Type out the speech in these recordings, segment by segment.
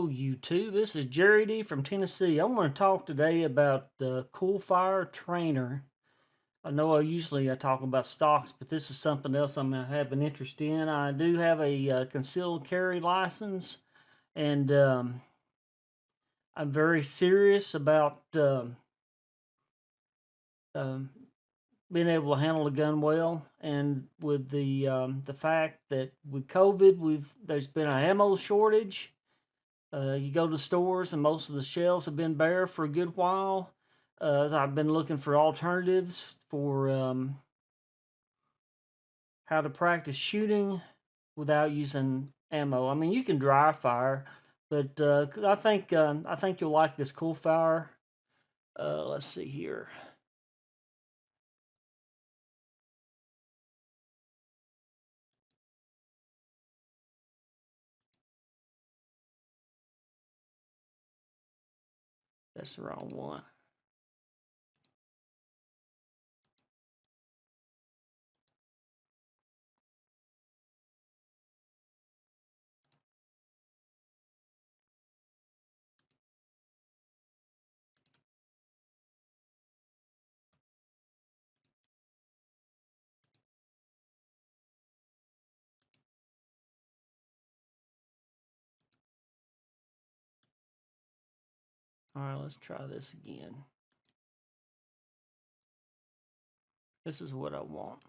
Hello YouTube, this is Jerry D from Tennessee. I'm going to talk today about the CoolFire trainer. I know I talk about stocks, but this is something else I'm going to have an interest in. I do have a concealed carry license, and I'm very serious about um, being able to handle a gun well. And with the fact that with COVID, there's been an ammo shortage. You go to stores and most of the shelves have been bare for a good while. I've been looking for alternatives for how to practice shooting without using ammo. I mean, you can dry fire, but I think you'll like this CoolFire. Let's see here. That's the wrong one. All right, let's try this again. This is what I want.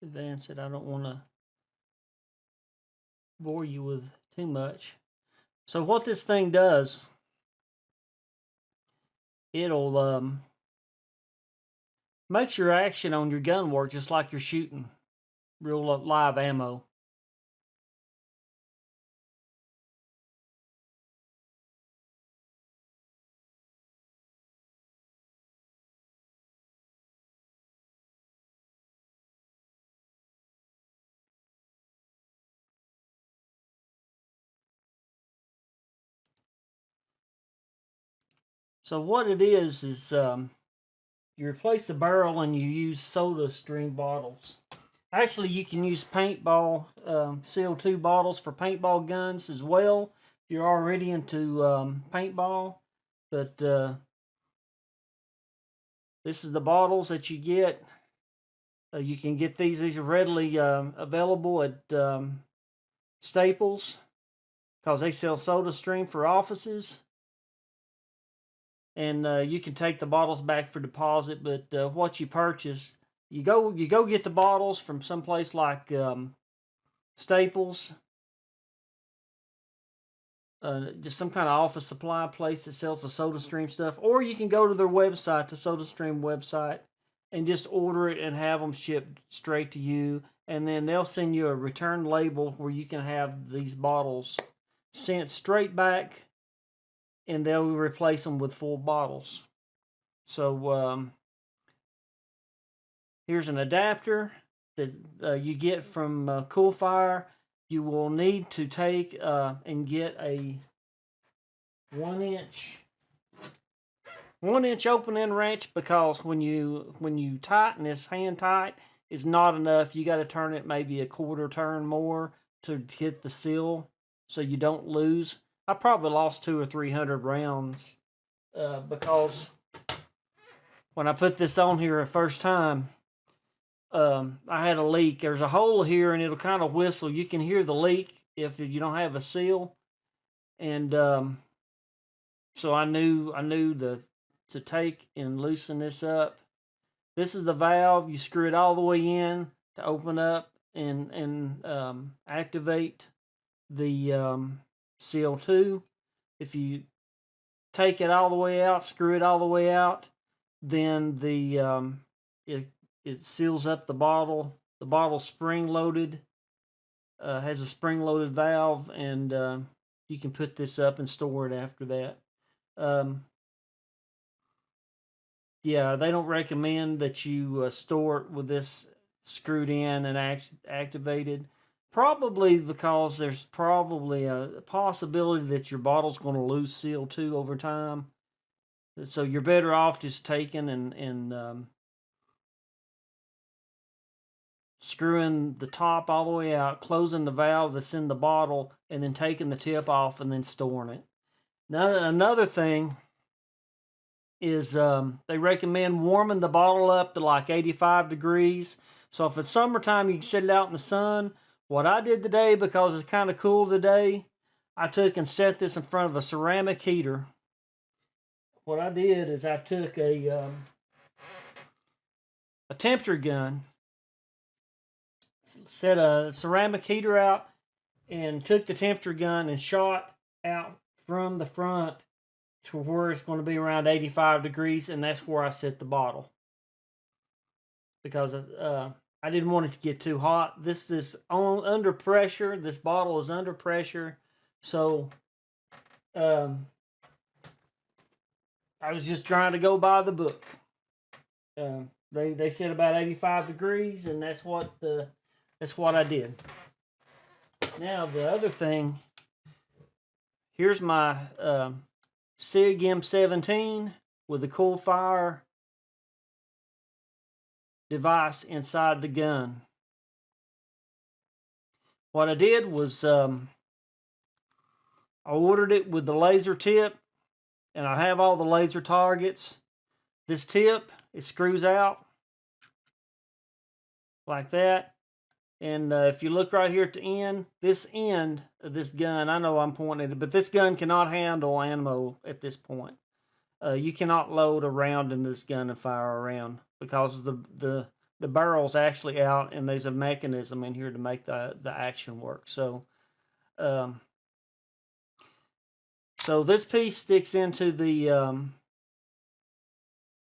Advance it. I don't want to bore you with too much. So what this thing does, it'll makes your action on your gun work just like you're shooting real live ammo. So what it is you replace the barrel and you use soda stream bottles. Actually, you can use paintball CO2 bottles for paintball guns as well if you're already into paintball. But this is the bottles that you get. You can get these. These are readily available at Staples because they sell soda stream for offices. And you can take the bottles back for deposit. But what you purchase, you go get the bottles from someplace like Staples, just some kind of office supply place that sells the SodaStream stuff, or you can go to their website, the SodaStream website, and just order it and have them shipped straight to you. And then they'll send you a return label where you can have these bottles sent straight back, and they'll replace them with full bottles. So here's an adapter that you get from CoolFire. You will need to take and get a 1-inch opening wrench, because when you tighten this hand tight, it's not enough. You got to turn it maybe a quarter turn more to hit the seal so you don't lose. I probably lost 200 or 300 rounds because when I put this on here the first time, I had a leak. There's a hole here and it'll kind of whistle. You can hear the leak if you don't have a seal. And so I knew to take and loosen this up. This is the valve. You screw it all the way in to open up and activate the CO2. If you take it all the way out, screw it all the way out, then it seals up the bottle. The bottle's spring loaded, has a spring loaded valve, and you can put this up and store it after that. Yeah, they don't recommend that you store it with this screwed in and activated. Probably because there's probably a possibility that your bottle's going to lose seal too over time. So you're better off just taking and screwing the top all the way out, closing the valve that's in the bottle, and then taking the tip off and then storing it. Now, another thing is they recommend warming the bottle up to like 85 degrees. So if it's summertime, you can sit it out in the sun. What I did today, because it's kind of cool today, I took and set this in front of a ceramic heater. What I did is I took a temperature gun, set a ceramic heater out, and took the temperature gun and shot out from the front to where it's going to be around 85 degrees, and that's where I set the bottle. Because I didn't want it to get too hot. This is under pressure. This bottle is under pressure. So I was just trying to go by the book. They said about 85 degrees, and that's what I did. Now the other thing, here's my SIG M17 with the CoolFire device inside the gun. What I did was I ordered it with the laser tip, and I have all the laser targets. This tip, it screws out like that. And if you look right here at the end, this end of this gun, I know I'm pointing at it, but this gun cannot handle ammo at this point. You cannot load a round in this gun and fire around because the barrel's actually out, and there's a mechanism in here to make the action work. So so this piece sticks into the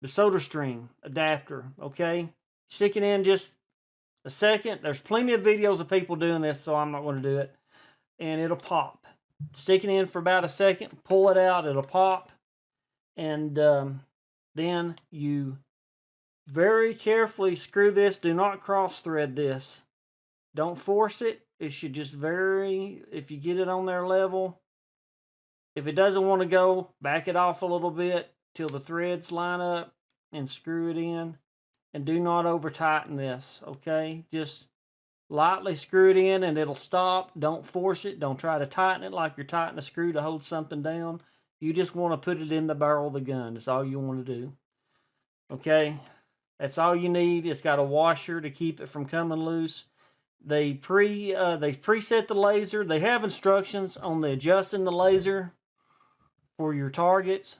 solder string adapter. Okay, stick it in just a second. There's plenty of videos of people doing this, so I'm not going to do it. And it'll pop. Stick it in for about a second, pull it out, it'll pop. And then you very carefully screw this. Do not cross thread this. Don't force it. It should just if you get it on there level. If it doesn't want to go, back it off a little bit till the threads line up and screw it in. And do not over tighten this, okay? Just lightly screw it in and it'll stop. Don't force it. Don't try to tighten it like you're tightening a screw to hold something down. You just want to put it in the barrel of the gun. That's all you want to do. Okay? That's all you need. It's got a washer to keep it from coming loose. They preset the laser. They have instructions on the adjusting the laser for your targets.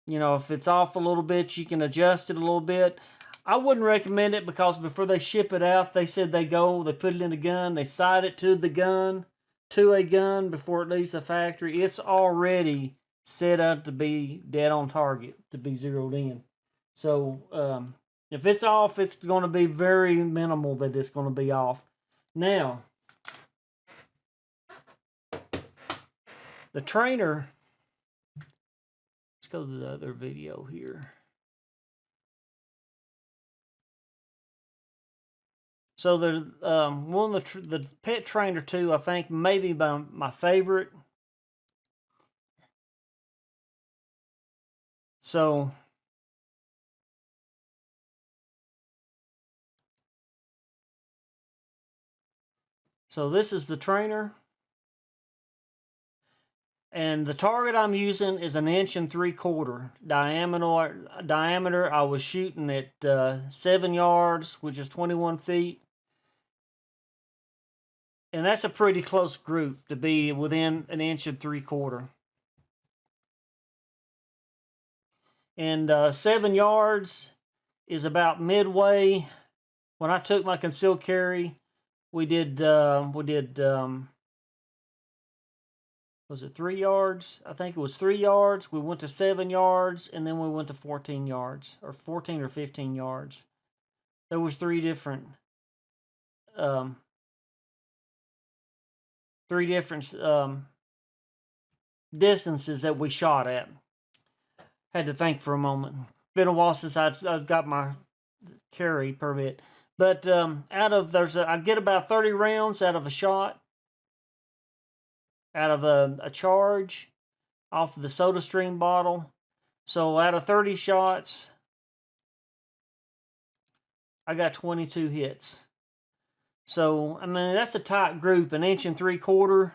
You know, if it's off a little bit, you can adjust it a little bit. I wouldn't recommend it because before they ship it out, they said they put it in the gun, they sight it to a gun before it leaves the factory. It's already set up to be dead on target, to be zeroed in. So if it's off, it's going to be very minimal that it's going to be off. Now, the trainer. Let's go to the other video here. So there's one of the Pet Trainer 2, I think maybe my favorite. So this is the trainer. And the target I'm using is 1 3/4 inch diameter. I was shooting at 7 yards, which is 21 feet. And that's a pretty close group to be within 1 3/4 inch. And 7 yards is about midway. When I took my concealed carry, we did was it 3 yards? I think it was 3 yards. We went to 7 yards, and then we went to 14 yards, or 14 or 15 yards. There was three different distances that we shot at. Had to think for a moment. Been a while since I've got my carry permit. But I get about 30 rounds out of a shot, out of a charge off of the Soda Stream bottle. So out of 30 shots, I got 22 hits. So, I mean, that's a tight group, 1 3/4 inches.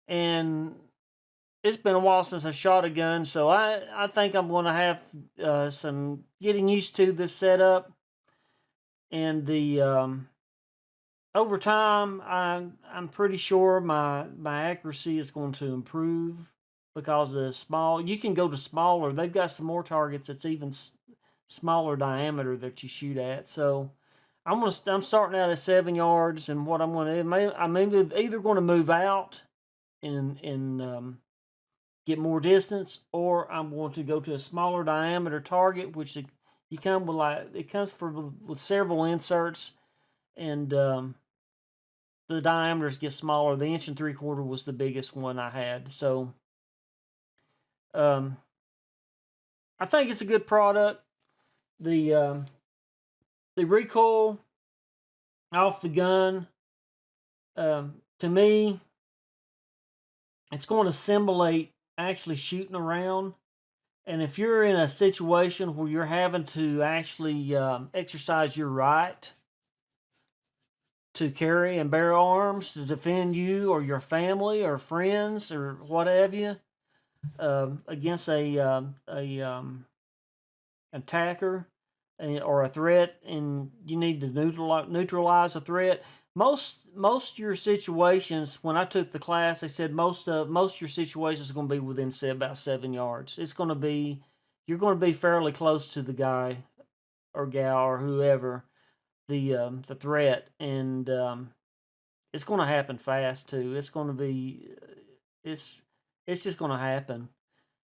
And it's been a while since I shot a gun, so I think I'm going to have some getting used to this setup. And over time, I'm pretty sure my accuracy is going to improve because of the small. You can go to smaller. They've got some more targets that's even smaller diameter that you shoot at. So I'm starting out at 7 yards, and what I'm going to do, I'm either going to move out and get more distance, or I'm going to go to a smaller diameter target, which you come with it comes with several inserts, and the diameters get smaller. The 1 3/4 inches was the biggest one I had. So I think it's a good product. The recoil off the gun, to me, it's going to simulate actually shooting around. And if you're in a situation where you're having to actually exercise your right to carry and bear arms to defend you or your family or friends or what have you against a attacker or a threat, and you need to neutralize a threat. Most of your situations, when I took the class, they said most of your situations are going to be within about 7 yards. You're going to be fairly close to the guy or gal or whoever the threat, and it's going to happen fast too. It's going to be it's just going to happen.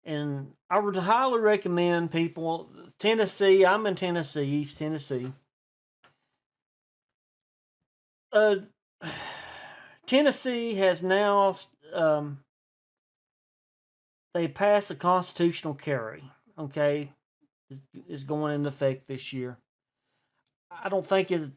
And I would highly recommend people. Tennessee, I'm in Tennessee, East Tennessee. Tennessee has now they passed a constitutional carry. Okay, is going into effect this year. I don't think it.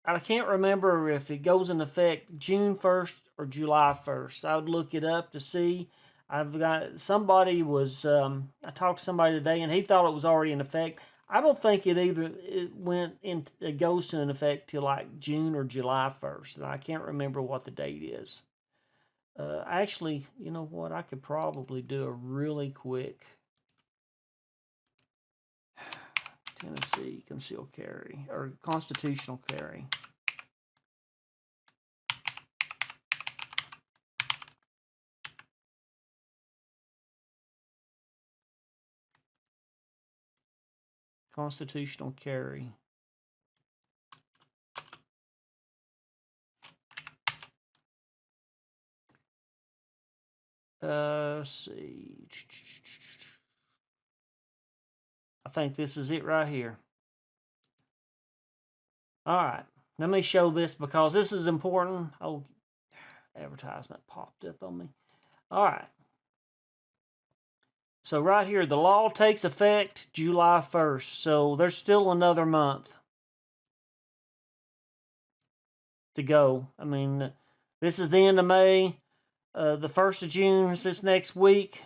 I can't remember if it goes into effect June 1st or July 1st. I would look it up to see. I've got somebody was. I talked to somebody today, and he thought it was already in effect. I don't think it goes to an effect till like June or July 1st. And I can't remember what the date is. Actually, you know what? I could probably do a really quick Tennessee concealed carry or constitutional carry. Constitutional carry. Let's see. I think this is it right here. All right. Let me show this because this is important. Oh, advertisement popped up on me. All right. So right here, the law takes effect July 1st. So there's still another month to go. I mean, this is the end of May. The 1st of June is this next week.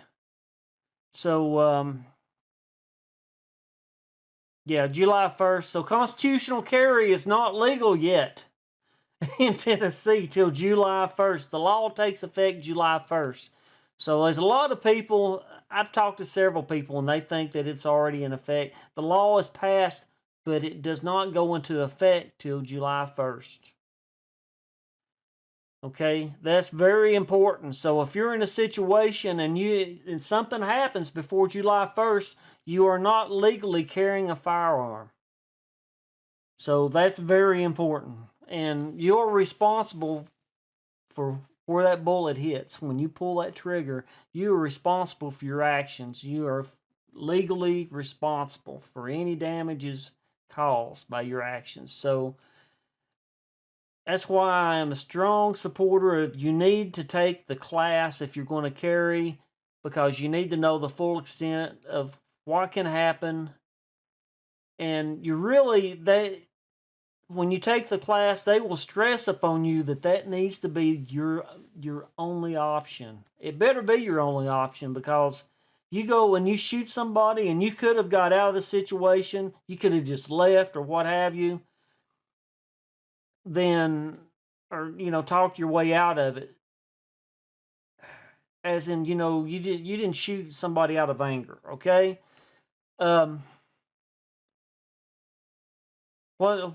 So, yeah, July 1st. So constitutional carry is not legal yet in Tennessee till July 1st. The law takes effect July 1st. So there's a lot of people, I've talked to several people, and they think that it's already in effect. The law is passed, but it does not go into effect till July 1st. Okay, that's very important. So if you're in a situation and something happens before July 1st, you are not legally carrying a firearm. So that's very important. And you're responsible for where that bullet hits. When you pull that trigger, you are responsible for your actions. You are legally responsible for any damages caused by your actions. So that's why I am a strong supporter of you need to take the class if you're going to carry, because you need to know the full extent of what can happen And you really, when you take the class, they will stress upon you that needs to be your only option. It better be your only option, because you go and you shoot somebody and you could have got out of the situation, you could have just left or what have you, then, or talk your way out of it. As in, you didn't shoot somebody out of anger, okay? Um, what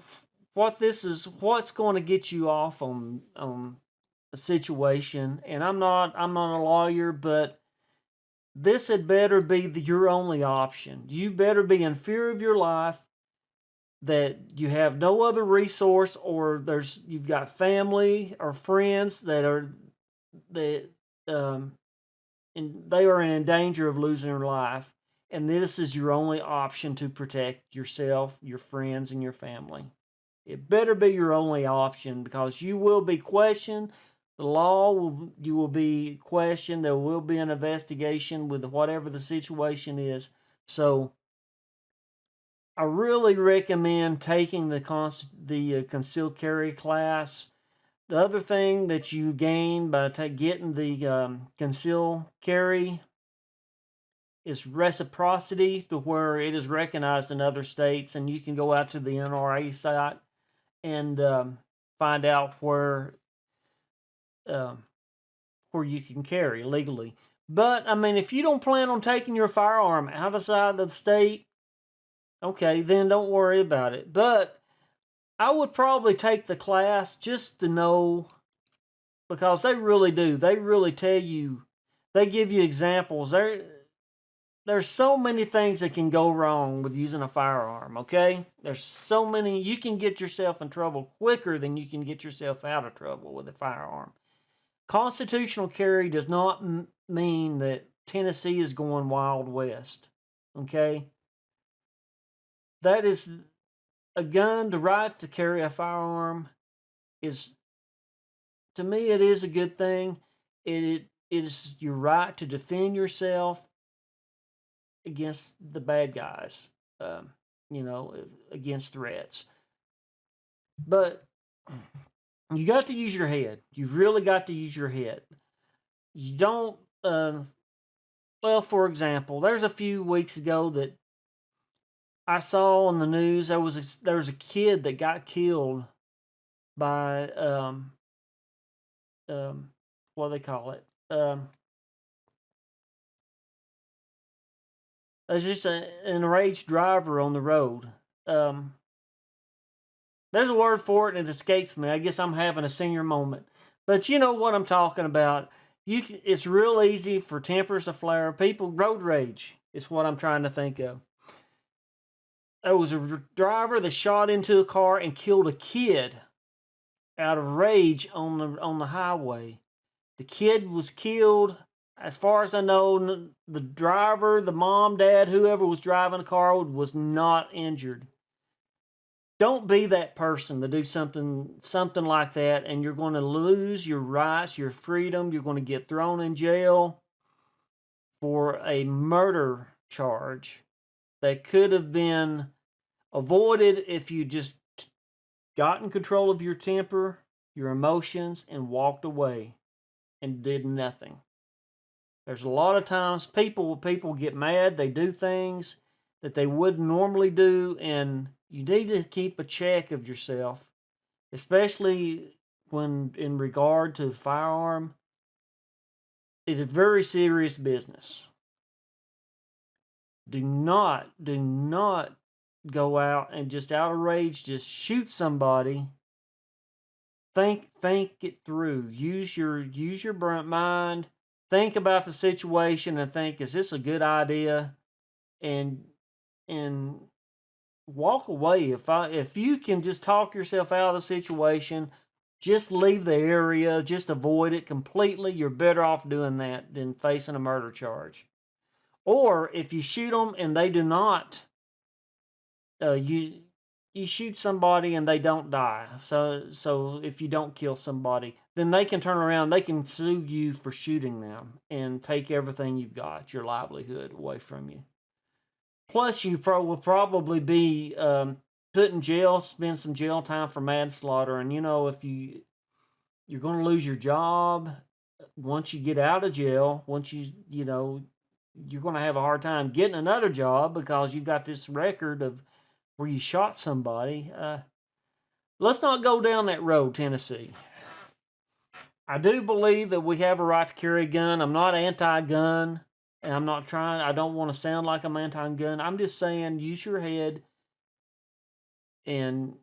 what's going to get you off on a situation? And I'm not a lawyer, but this had better be your only option. You better be in fear of your life, that you have no other resource, or you've got family or friends that and they are in danger of losing their life, and this is your only option to protect yourself, your friends, and your family. It better be your only option, because you will be questioned. You will be questioned. There will be an investigation with whatever the situation is. So I really recommend taking the concealed carry class. The other thing that you gain by getting the concealed carry is reciprocity, to where it is recognized in other states, and you can go out to the NRA site and find out where you can carry legally. But I mean, if you don't plan on taking your firearm outside of the state, okay, then don't worry about it. But I would probably take the class just to know, because they really do. They really tell you. They give you examples. There's so many things that can go wrong with using a firearm, okay? There's so many. You can get yourself in trouble quicker than you can get yourself out of trouble with a firearm. Constitutional carry does not mean that Tennessee is going Wild West, okay? That is a gun. The right to carry a firearm is, to me, it is a good thing. It is your right to defend yourself against the bad guys, against threats. But you got to use your head. You've really got to use your head. You don't, well, for example, there's a few weeks ago that I saw on the news, there was a kid that got killed by, what do they call it? There's just an enraged driver on the road. There's a word for it and it escapes me. I guess I'm having a senior moment. But you know what I'm talking about. It's real easy for tempers to flare. Road rage is what I'm trying to think of. There was a driver that shot into a car and killed a kid out of rage on the highway. The kid was killed. As far as I know, the driver, the mom, dad, whoever was driving the car was not injured. Don't be that person to do something like that, and you're going to lose your rights, your freedom. You're going to get thrown in jail for a murder charge that could have been avoided if you just got in control of your temper, your emotions, and walked away and did nothing. There's a lot of times people get mad, they do things that they wouldn't normally do, and you need to keep a check of yourself, especially when in regard to firearm. It is very serious business. Do not go out and just out of rage just shoot somebody. Think it through. Use your mind. Think about the situation and think, is this a good idea? And walk away. If you can just talk yourself out of the situation, just leave the area, just avoid it completely. You're better off doing that than facing a murder charge. Or if you shoot them and they do not, you shoot somebody and they don't die. So if you don't kill somebody, then they can turn around, they can sue you for shooting them and take everything you've got, your livelihood, away from you. Plus, you will probably be put in jail, spend some jail time for manslaughter, and if you're going to lose your job once you get out of jail, once you're going to have a hard time getting another job because you've got this record of where you shot somebody. Let's not go down that road, Tennessee. I do believe that we have a right to carry a gun. I'm not anti-gun, and I don't want to sound like I'm anti-gun. I'm just saying use your head, and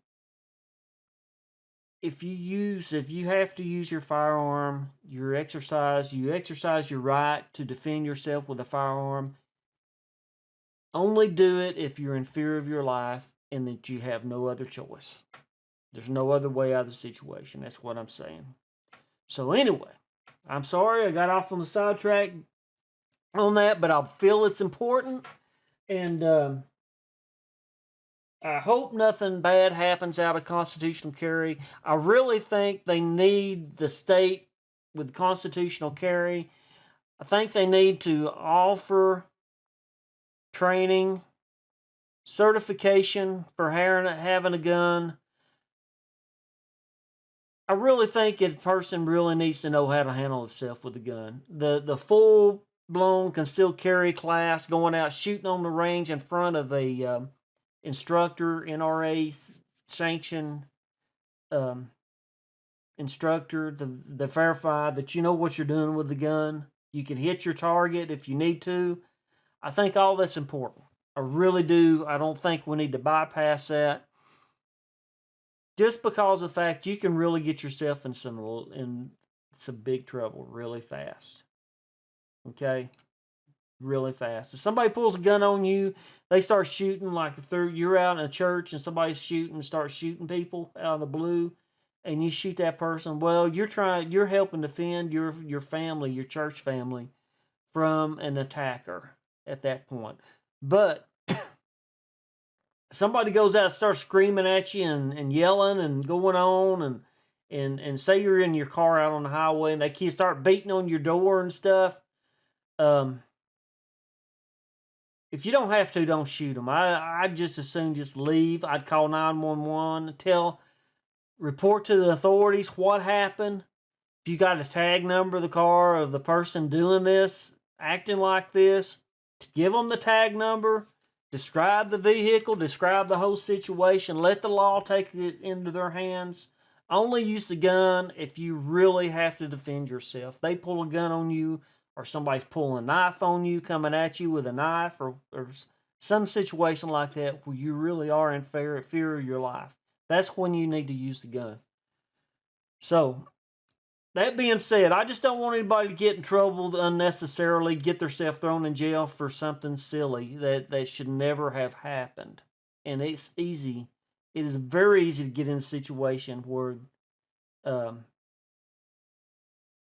if you have to use your firearm, you exercise your right to defend yourself with a firearm. Only do it if you're in fear of your life and that you have no other choice. There's no other way out of the situation. That's what I'm saying. So anyway, I'm sorry I got off on the sidetrack on that, but I feel it's important, and I hope nothing bad happens out of constitutional carry. I really think they need the state with constitutional carry. I think they need to offer training, certification for having a gun. I really think a person really needs to know how to handle himself with a gun. The full blown concealed carry class, going out shooting on the range in front of a instructor, NRA sanctioned instructor, the verify that you know what you're doing with the gun. You can hit your target if you need to. I think all that's important. I really do. I don't think we need to bypass that. Just because of the fact you can really get yourself in some big trouble really fast. Okay? Really fast. If somebody pulls a gun on you, they start shooting, like if you're out in a church and somebody's starts shooting people out of the blue, and you shoot that person, well, you're helping defend your family, your church family, from an attacker at that point. But somebody goes out and starts screaming at you and yelling and going on, and say you're in your car out on the highway and they start beating on your door and stuff. If you don't have to, don't shoot them. I'd just as soon just leave. I'd call 911, report to the authorities what happened. If you got a tag number of the car of the person doing this, acting like this, to give them the tag number, describe the vehicle, describe the whole situation, let the law take it into their hands. Only use the gun if you really have to defend yourself. They pull a gun on you, or somebody's pulling a knife on you, coming at you with a knife, or some situation like that where you really are in fear of your life. That's when you need to use the gun. So, that being said, I just don't want anybody to get in trouble unnecessarily, get themselves thrown in jail for something silly that should never have happened. And it's easy. It is very easy to get in a situation where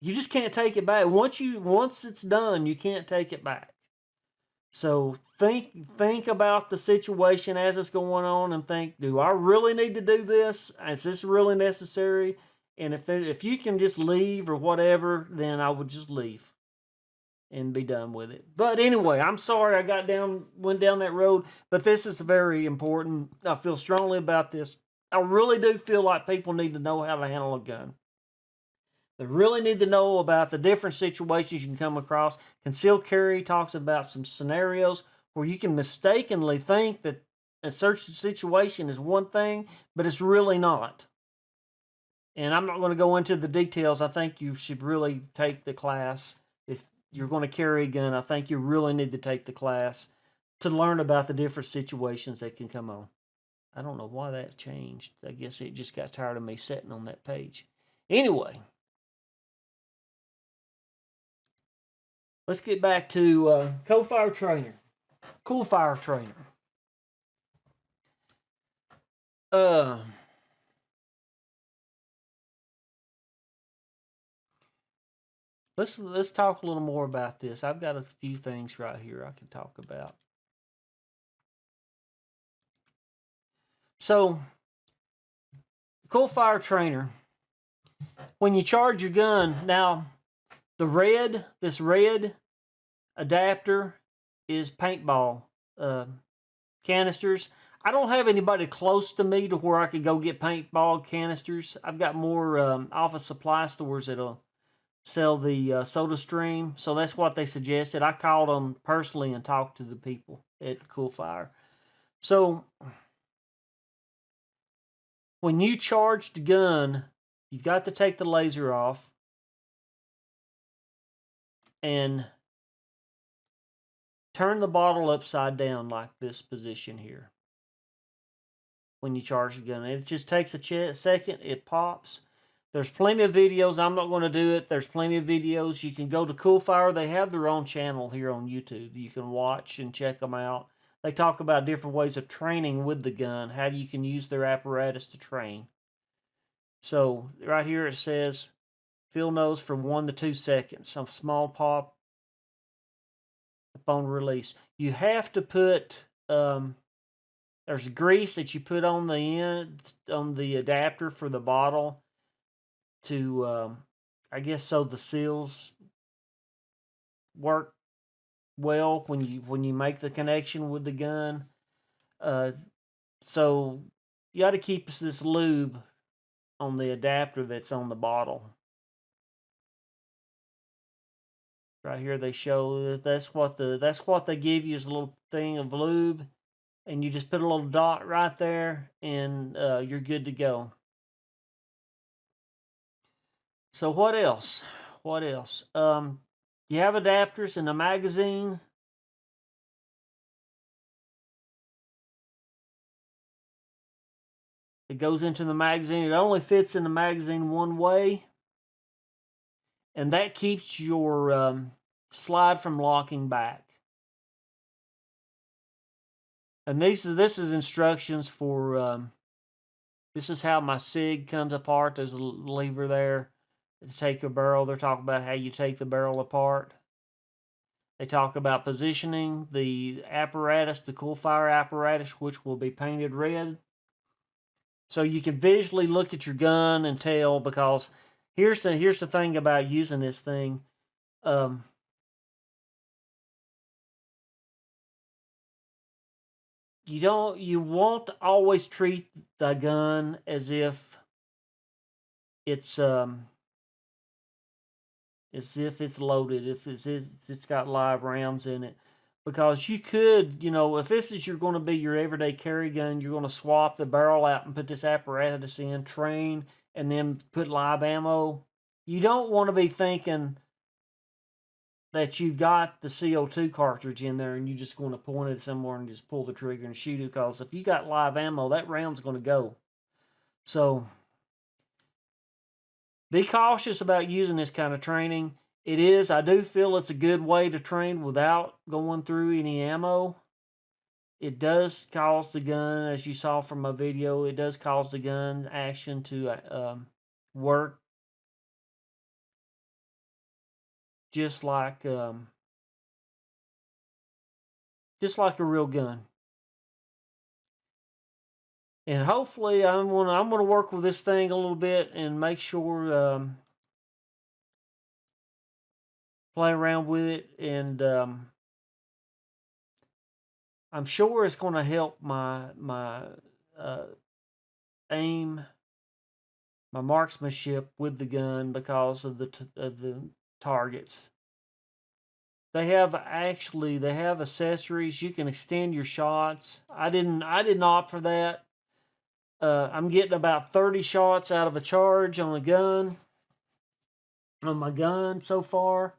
you just can't take it back. Once it's done, you can't take it back. So think about the situation as it's going on and think, do I really need to do this? Is this really necessary? And if you can just leave or whatever, then I would just leave and be done with it. But anyway, I'm sorry I went down that road, but this is very important. I feel strongly about this. I really do feel like people need to know how to handle a gun. They really need to know about the different situations you can come across. Concealed carry talks about some scenarios where you can mistakenly think that a certain situation is one thing, but it's really not. And I'm not going to go into the details. I think you should really take the class. If you're going to carry a gun, I think you really need to take the class to learn about the different situations that can come on. I don't know why that's changed. I guess it just got tired of me sitting on that page. Anyway, let's get back to CoolFire Trainer. CoolFire Trainer. Let's talk a little more about this. I've got a few things right here I can talk about. So, CoolFire Trainer. When you charge your gun, now this red adapter is paintball canisters. I don't have anybody close to me to where I could go get paintball canisters. I've got more office supply stores that'll sell the soda stream, so that's what they suggested. I called them personally and talked to the people at CoolFire. So when you charge the gun, you've got to take the laser off and turn the bottle upside down like this position here. When you charge the gun, it just takes a second. It pops. There's plenty of videos. I'm not going to do it. There's plenty of videos. You can go to CoolFire. They have their own channel here on YouTube. You can watch and check them out. They talk about different ways of training with the gun, how you can use their apparatus to train. So right here it says, fill nose for 1 to 2 seconds. A small pop upon release. You have to put, there's grease that you put on the end, on the adapter for the bottle to, I guess, so the seals work well when you make the connection with the gun. So you got to keep this lube on the adapter that's on the bottle. Right here they show that's what they give you is a little thing of lube, and you just put a little dot right there, and you're good to go. So what else? What else? You have adapters in the magazine. It goes into the magazine. It only fits in the magazine one way, and that keeps your slide from locking back. And this is instructions for, this is how my SIG comes apart. There's a lever there to take a barrel. They're talking about how you take the barrel apart. They talk about positioning the apparatus, the CoolFire apparatus, which will be painted red. So you can visually look at your gun and tell, because here's the thing about using this thing. You won't always treat the gun as if it's loaded, if it's got live rounds in it. Because you could, if this is going to be your everyday carry gun, you're going to swap the barrel out and put this apparatus in, train, and then put live ammo. You don't want to be thinking that you've got the CO2 cartridge in there and you're just going to point it somewhere and just pull the trigger and shoot it, because if you got live ammo, that round's going to go. So be cautious about using this kind of training. I do feel it's a good way to train without going through any ammo. It does cause the gun, as you saw from my video, it does cause the gun action to work just like a real gun. And hopefully I'm gonna work with this thing a little bit and make sure play around with it, and I'm sure it's going to help my aim, my marksmanship with the gun, because of the targets. They have accessories. You can extend your shots. I didn't opt for that. I'm getting about 30 shots out of a charge on my gun so far.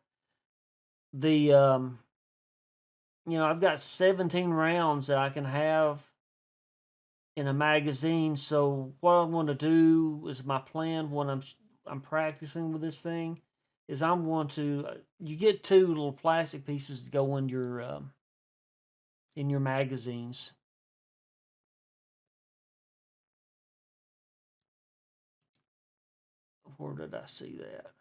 I've got 17 rounds that I can have in a magazine. So what I'm going to do is, my plan when I'm practicing with this thing is, I'm going to you get 2 little plastic pieces to go in your magazines. Where did I see that?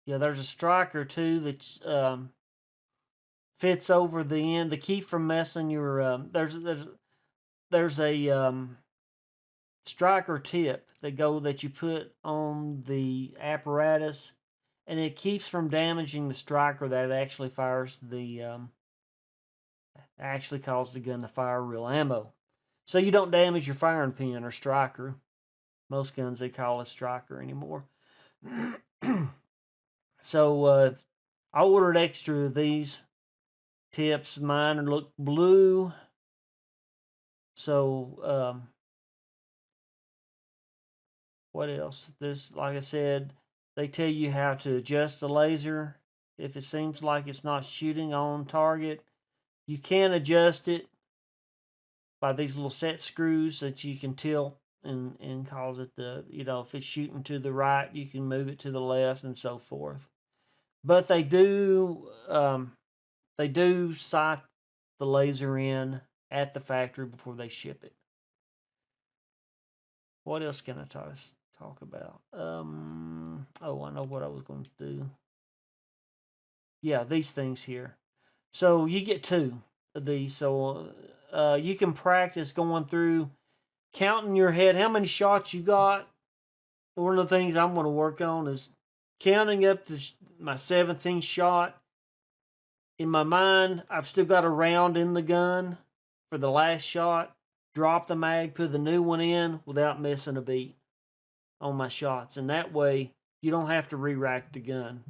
Yeah, there's a striker too that fits over the end to keep from messing your. There's a striker tip that you put on the apparatus, and it keeps from damaging the striker that actually fires the actually causes the gun to fire real ammo. So you don't damage your firing pin or striker. Most guns they call it striker anymore. So I ordered extra of these tips. Mine look blue. So what else? This, like I said, they tell you how to adjust the laser if it seems like it's not shooting on target. You can adjust it by these little set screws that you can tilt and cause it to, if it's shooting to the right, you can move it to the left and so forth. But they do sight the laser in at the factory before they ship it. What else can I talk about? I know what I was going to do. Yeah, these things here. So you get 2 of these. So you can practice going through, counting your head, how many shots you got. One of the things I'm going to work on is counting up to my 17th shot. In my mind, I've still got a round in the gun for the last shot. Drop the mag, put the new one in without missing a beat on my shots. And that way, you don't have to re-rack the gun.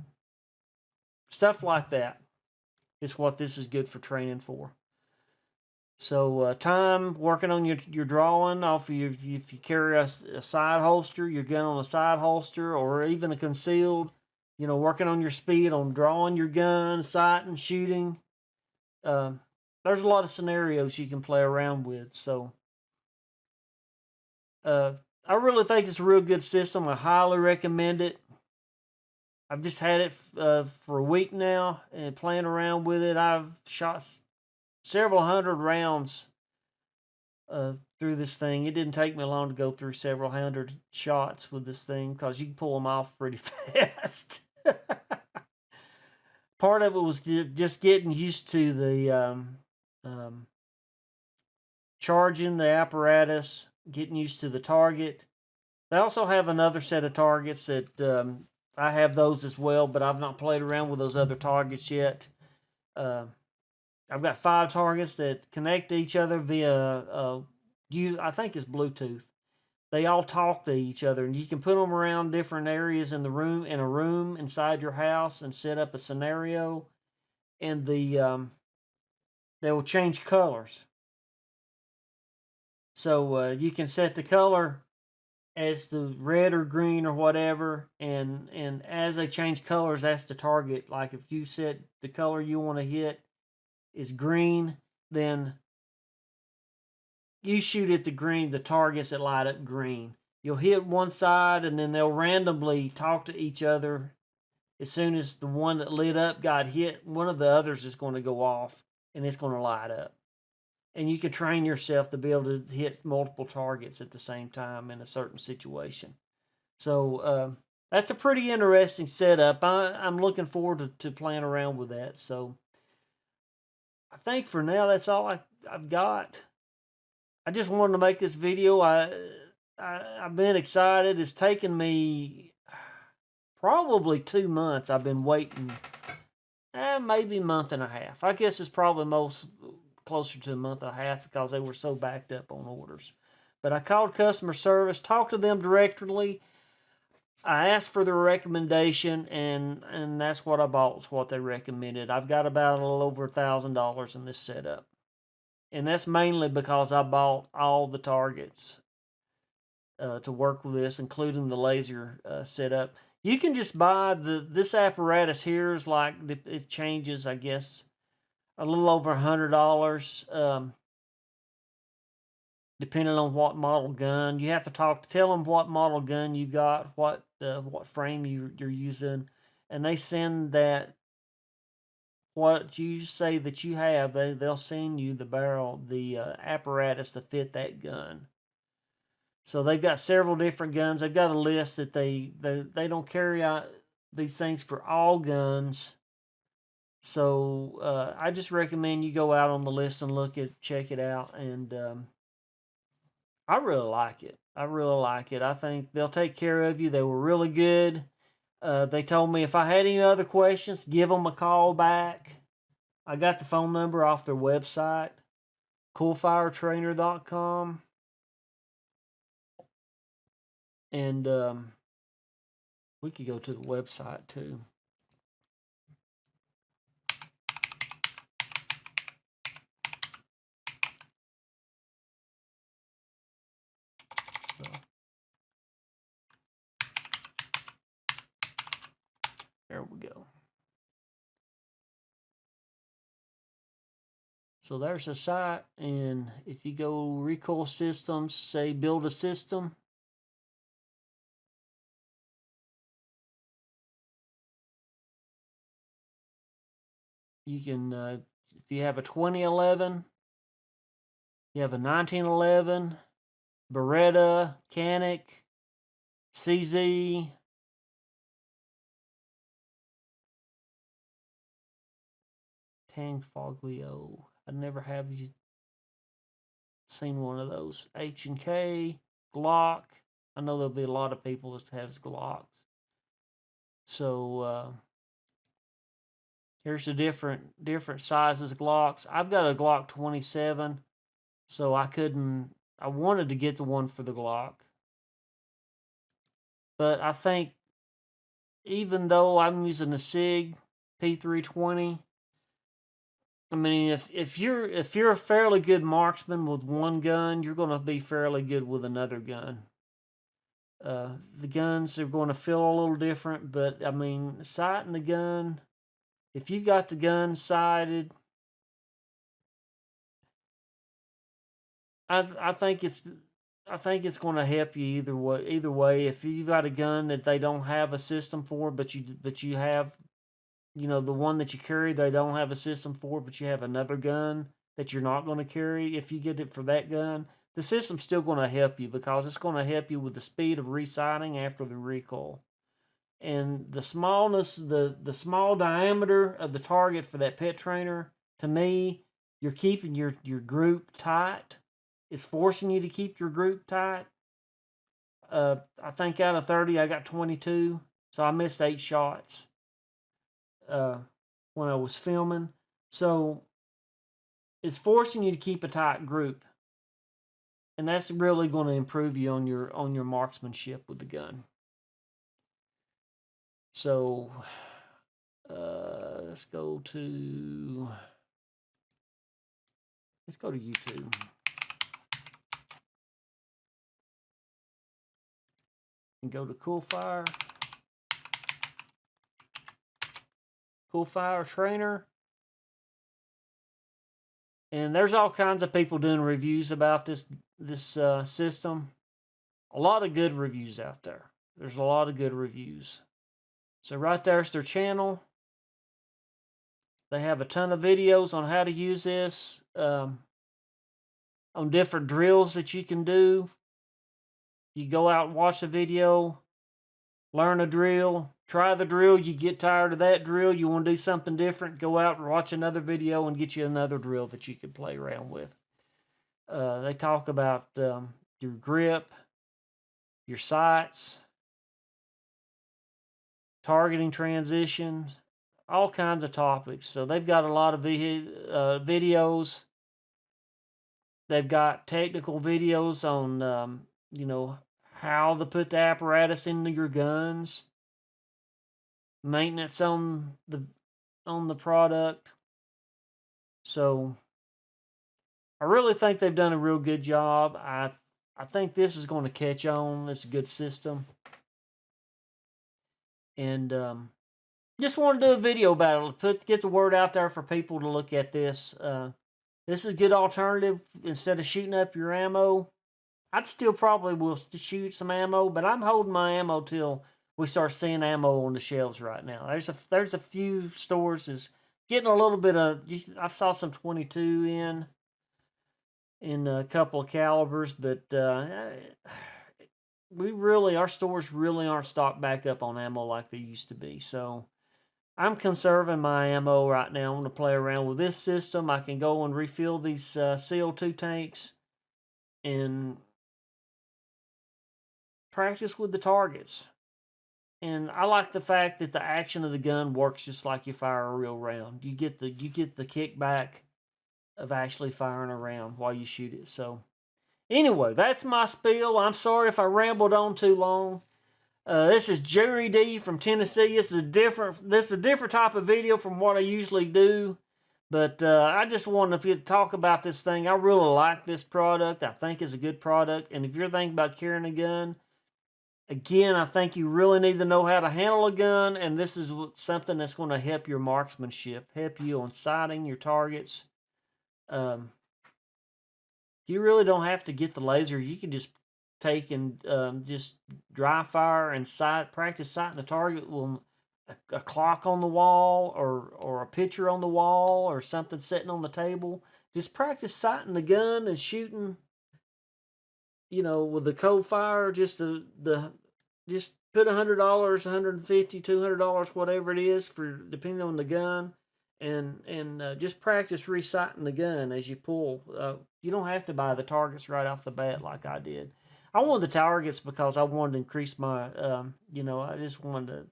Stuff like that is what this is good for training for. So time working on your drawing off of if you carry a side holster, your gun on a side holster, or even a concealed, working on your speed on drawing your gun, sighting, shooting. There's a lot of scenarios you can play around with. So I really think it's a real good system. I highly recommend it. I've just had it for a week now and playing around with it. I've shot several hundred rounds through this thing. It didn't take me long to go through several hundred shots with this thing because you can pull them off pretty fast. Part of it was just getting used to the charging the apparatus, getting used to the target. They also have another set of targets that I have those as well, but I've not played around with those other targets yet. I've got 5 targets that connect to each other via, I think it's Bluetooth. They all talk to each other, and you can put them around different areas in a room inside your house, and set up a scenario, and they will change colors. So you can set the color as the red or green or whatever, and as they change colors, that's the target. Like if you set the color you want to hit is green, then you shoot at the targets that light up green. You'll hit one side, and then they'll randomly talk to each other. As soon as the one that lit up got hit, one of the others is going to go off, and it's going to light up. And you can train yourself to be able to hit multiple targets at the same time in a certain situation. So that's a pretty interesting setup. I'm looking forward to playing around with that. So I think for now, that's all I've got. I just wanted to make this video. I've been excited. It's taken me probably 2 months. I've been waiting, maybe a month and a half. I guess it's probably closer to a month and a half because they were so backed up on orders. But I called customer service, talked to them directly. I asked for their recommendation, and that's what I bought, was what they recommended. I've got about a little over $1,000 in this setup. And that's mainly because I bought all the targets to work with this, including the laser setup. You can just buy this apparatus here is like, it changes, I guess, a little over $100, depending on what model gun. You have to tell them what model gun you got, what frame you're using, and they send that, what you say that you have, they'll send you the barrel, the apparatus to fit that gun. So they've got several different guns. They've got a list that they don't carry out these things for all guns. So I just recommend you go out on the list and check it out. And I really like it. I think they'll take care of you. They were really good. They told me if I had any other questions, give them a call back. I got the phone number off their website, CoolFireTrainer.com. And we could go to the website too. So, there we go. So there's the site, and if you go recoil systems, say build a system, you can, if you have a 2011, you have a 1911, Beretta, Canic, CZ, Tang Foglio. I never have seen one of those. H&K, Glock. I know there'll be a lot of people that have Glocks. So here's the different sizes of Glocks. I've got a Glock 27, so I wanted to get the one for the Glock. But I think even though I'm using a SIG P320, I mean, if you're a fairly good marksman with one gun, you're going to be fairly good with another gun. The guns are going to feel a little different, but I mean, sighting the gun, if you got the gun sighted, I think it's going to help you either way. Either way, if you got a gun that they don't have a system for, but you have, you know, the one that you carry, they don't have a system for, but you have another gun that you're not going to carry. If you get it for that gun, the system's still going to help you because it's going to help you with the speed of resighting after the recoil. And the smallness, the small diameter of the target for that pet trainer, to me, you're keeping your group tight. It's forcing you to keep your group tight. I think out of 30, I got 22, so I missed 8 shots when I was filming. So it's forcing you to keep a tight group, and that's really going to improve you on your marksmanship with the gun. So let's go to YouTube. And go to CoolFire Trainer. And there's all kinds of people doing reviews about this system. A lot of good reviews out there. There's a lot of good reviews. So right there's their channel. They have a ton of videos on how to use this, on different drills that you can do. You go out and watch the video, learn a drill, try the drill, you get tired of that drill, you want to do something different, go out and watch another video and get you another drill that you can play around with. They talk about your grip, your sights, targeting transition, all kinds of topics. So they've got a lot of videos. They've got technical videos on, you know, how to put the apparatus into your guns, maintenance on the product. So I really think they've done a real good job. I think this is going to catch on. It's a good system. And just want to do a video about it, get the word out there for people to look at this. This is a good alternative. Instead of shooting up your ammo, I'd still probably will shoot some ammo, but I'm holding my ammo till we start seeing ammo on the shelves right now. There's a few stores is getting a little bit of. I saw some 22 in a couple of calibers, but our stores really aren't stocked back up on ammo like they used to be. So I'm conserving my ammo right now. I'm going to play around with this system. I can go and refill these CO2 tanks and practice with the targets. And I like the fact that the action of the gun works just like you fire a real round. You get the kickback of actually firing a round while you shoot it. So anyway, that's my spiel. I'm sorry if I rambled on too long. This is Jerry D from Tennessee. This is a different type of video from what I usually do. But I just wanted to talk about this thing. I really like this product. I think it's a good product. And if you're thinking about carrying a gun, again, I think you really need to know how to handle a gun. And this is something that's going to help your marksmanship, help you on sighting your targets. You really don't have to get the laser. You can just take and just dry fire and practice sighting the target with a clock on the wall or a picture on the wall or something sitting on the table. Just practice sighting the gun and shooting, with the CoolFire. Just put $100, $150, $200, whatever it is, for depending on the gun, and just practice resighting the gun as you pull. You don't have to buy the targets right off the bat like I did. I wanted the targets because I wanted to increase my, I just wanted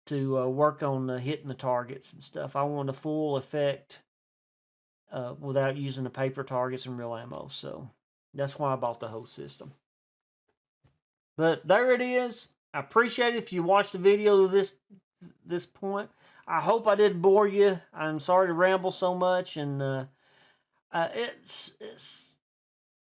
to work on hitting the targets and stuff. I wanted a full effect without using the paper targets and real ammo. So that's why I bought the whole system. But there it is. I appreciate it if you watched the video to this point. I hope I didn't bore you. I'm sorry to ramble so much, and it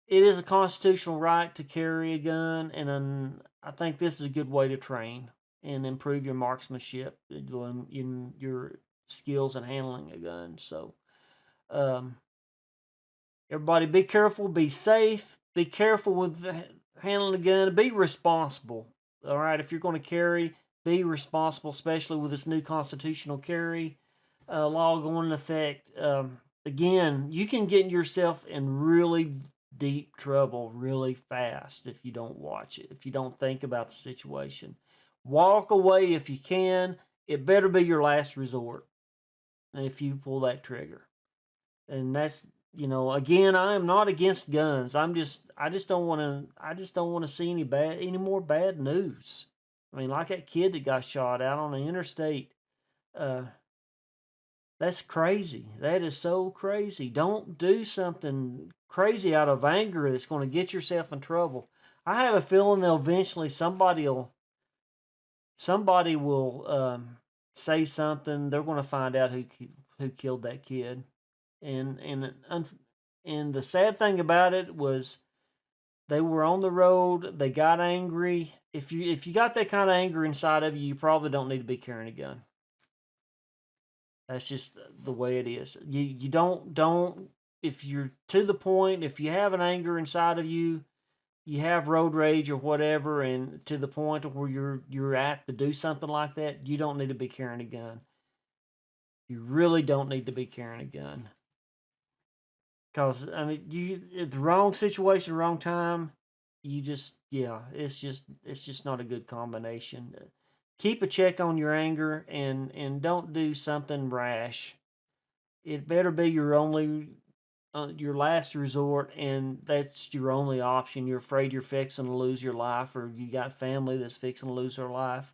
is a constitutional right to carry a gun, and I think this is a good way to train and improve your marksmanship in your skills in handling a gun. So, everybody, be careful, be safe, be careful with handling a gun, be responsible. All right, if you're going to carry, be responsible, especially with this new constitutional carry law going into effect. Again, you can get yourself in really deep trouble really fast if you don't watch it, if you don't think about the situation. Walk away if you can. It better be your last resort if you pull that trigger. And that's, again, I am not against guns. I just don't want to see any more bad news. I mean, like that kid that got shot out on the interstate. That's crazy. That is so crazy. Don't do something crazy out of anger that's going to get yourself in trouble. I have a feeling that eventually somebody will say something. They're going to find out who killed that kid. And the sad thing about it was they were on the road. They got angry. If you got that kind of anger inside of you, you probably don't need to be carrying a gun. That's just the way it is. You don't if you're to the point, if you have an anger inside of you, you have road rage or whatever, and to the point where you're apt to do something like that, you don't need to be carrying a gun. You really don't need to be carrying a gun. Because, I mean, you at the wrong situation, wrong time, it's just not a good combination. Keep a check on your anger and don't do something rash. It better be your last resort, and that's your only option. You're afraid you're fixing to lose your life, or you got family that's fixing to lose their life.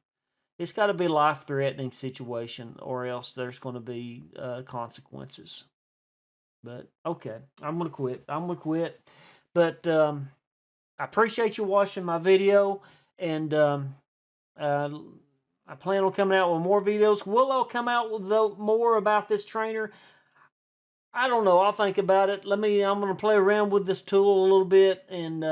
It's got to be a life-threatening situation, or else there's going to be consequences. But, okay, I'm going to quit. But I appreciate you watching my video, and I plan on coming out with more videos. Will I come out with more about this trainer? I don't know. I'll think about it. I'm going to play around with this tool a little bit, and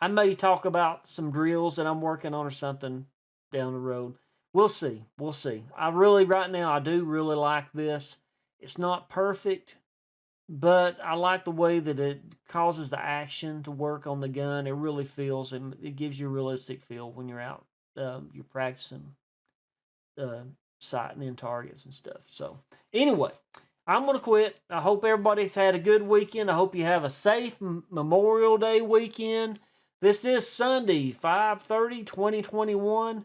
I may talk about some drills that I'm working on or something down the road. We'll see. Right now, I do really like this. It's not perfect, but I like the way that it causes the action to work on the gun. It really feels, and it gives you a realistic feel when you're out. You're practicing sighting in targets and stuff. So anyway, I'm going to quit. I hope everybody's had a good weekend. I hope you have a safe Memorial Day weekend. This is Sunday, 5/30/2021.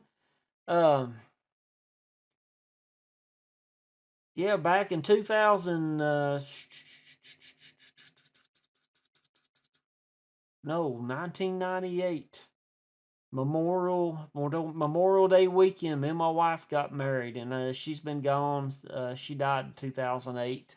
Yeah, back in 1998. Memorial Day weekend, me and my wife got married, and she's been gone. She died in 2008.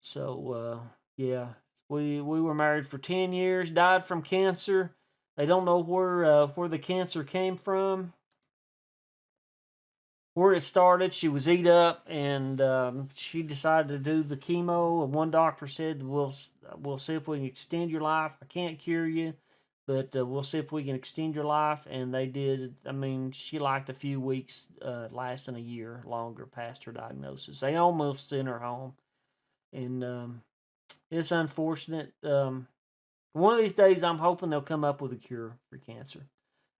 So yeah, we were married for 10 years. Died from cancer. They don't know where the cancer came from, where it started. She was eat up, and she decided to do the chemo. And one doctor said, we'll see if we can extend your life. I can't cure you, but we'll see if we can extend your life. And they did. I mean, she liked a few weeks, lasting a year longer past her diagnosis. They almost sent her home, and it's unfortunate. One of these days, I'm hoping they'll come up with a cure for cancer.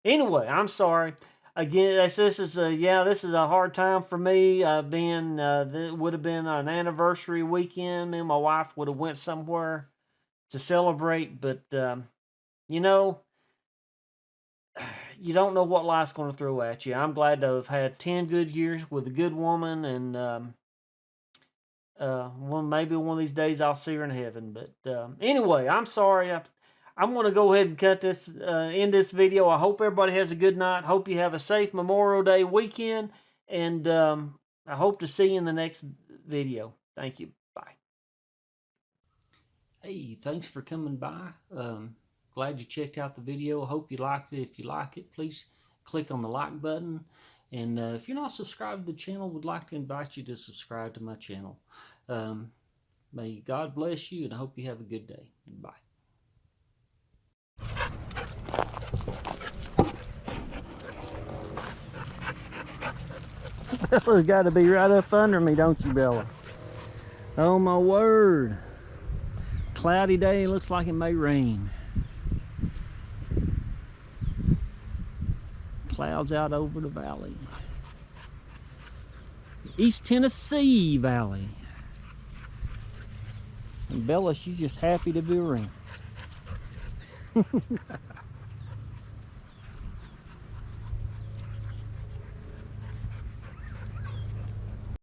Anyway, I'm sorry. Again, this is a hard time for me. It would have been an anniversary weekend. Me and my wife would have went somewhere to celebrate, but you know, you don't know what life's going to throw at you. I'm glad to have had 10 good years with a good woman, and maybe one of these days I'll see her in heaven. But anyway, I'm sorry. I'm going to go ahead and end this video. I hope everybody has a good night. Hope you have a safe Memorial Day weekend. And I hope to see you in the next video. Thank you. Bye. Hey, thanks for coming by. Glad you checked out the video. I hope you liked it. If you like it, please click on the like button. And if you're not subscribed to the channel, would like to invite you to subscribe to my channel. May God bless you, and I hope you have a good day. Bye. Bella's got to be right up under me, don't you, Bella? Oh, my word. Cloudy day, looks like it may rain. Clouds out over the valley. East Tennessee Valley. And Bella, she's just happy to be around.